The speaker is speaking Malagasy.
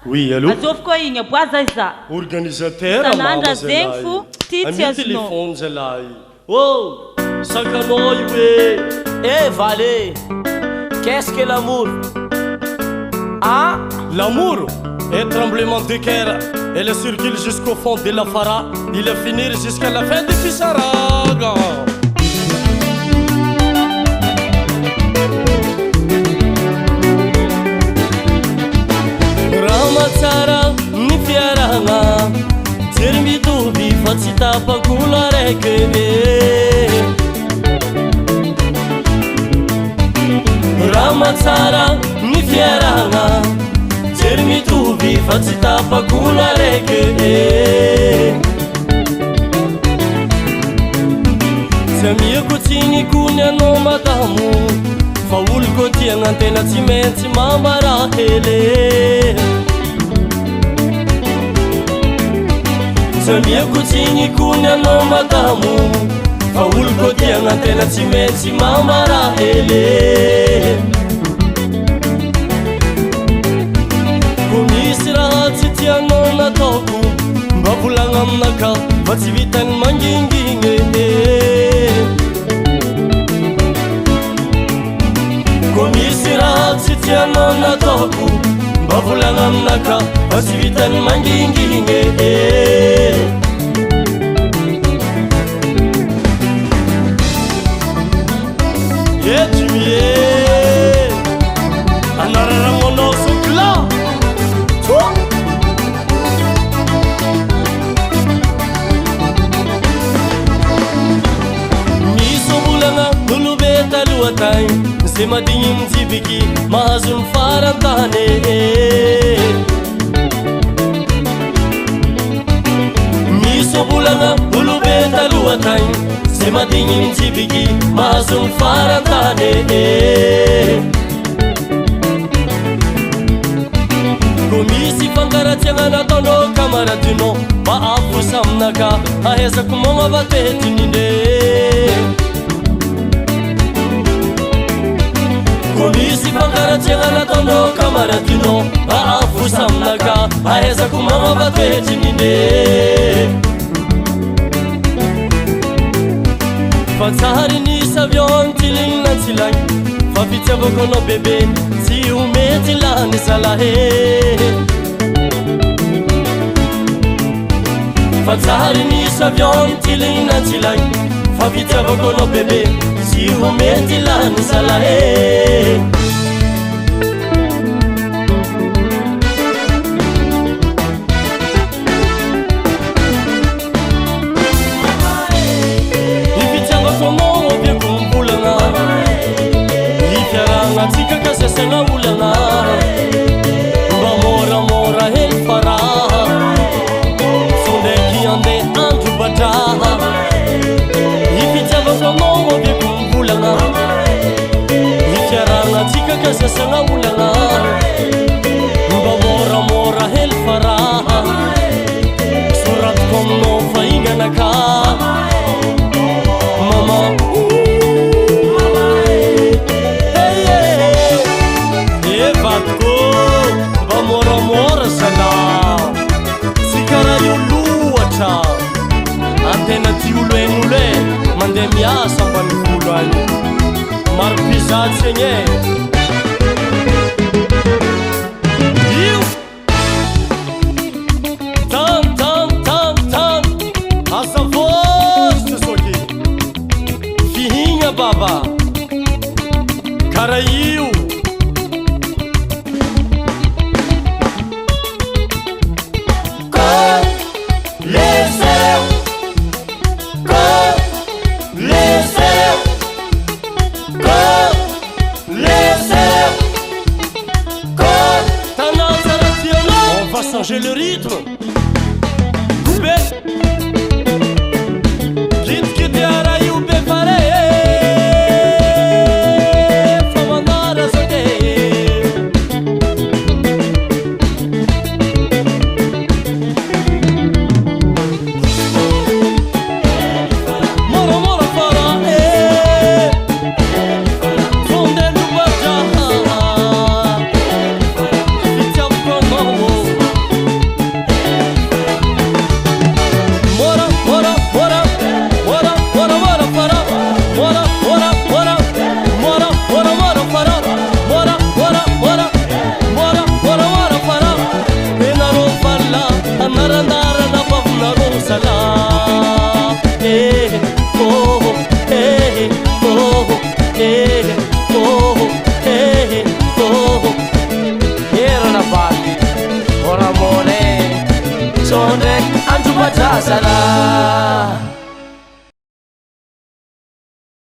Oui, allô? Azovy koa igny aboaza iza. Organisateur Sanandra zegny fo ty tsy azonao. téléphone zalahy. Oh, sakanao io e. Eh Valé, qu'est-ce que l'amour? Ah, L'amour est tremblement de cœur. Elle circule jusqu'au fond de la Fara. Il va finir jusqu'à la fin de Fissaraga. Ramatsara ni fiarana, jery mitovy fa tsy tapakolo araiky Ramatsara ni fiarana, jery mitovy fa tsy tapakolo araiky Tsy amiako tsinigony anao madamo, fa olo ko tiagna antena tsy maintsy mamara hele Tsy amiako tsinigony anao madamo, fa olo ko tiagna antena tsy maintsy mamara hele Ko misy raha tsy tianao nataoko, mba volagna aminaka fa tsy vitany mangingigny Ko misy raha tsy tianao nataoko, mba volagna aminaka fa tsy vitany mangingigny Jimmy anararagnonao sokla Misy volagna olobe talohatany, zay madigny mijibiky mahazo ny farantany Misy volagna olobe talohatany, zay madigny mijibiky mahazo ny farantany Ko misy fankaratsiagna nataonao kamaradinao, mba afosa aminaka ahaizako magnavatetiny Ko misy fankaratsiagna nataonao kamaradinao, mba afosa aminaka ahaizako magnavatetiny Fa tsary nisy avion tiligny na tsy lagny, fa fitiavako anao bebe tsy ho mety lany zalahy Fa tsary nisy avion tiligny na tsy lagny, fa fitiavako anao bebe tsy ho mety lany zalahy Tsika kasasagna olagna, mba moramora hely faraha, sao ndraiky andeha andro badraha Ifitiavako anao aveko mivolagna, ifiaragna tsika kasasagna olagna, mba moramora hely faraha, soratiko aminao fa igny anaka Mama mba moramora zala tsy karaha io loatra antena ty olo ain'olo mandeha miasa ambany volo agny maro mpizatsy agny io tan asa vostro soki fihigna baba karaha io Changer le rythme Quitte que te hará y un befare Famandara salam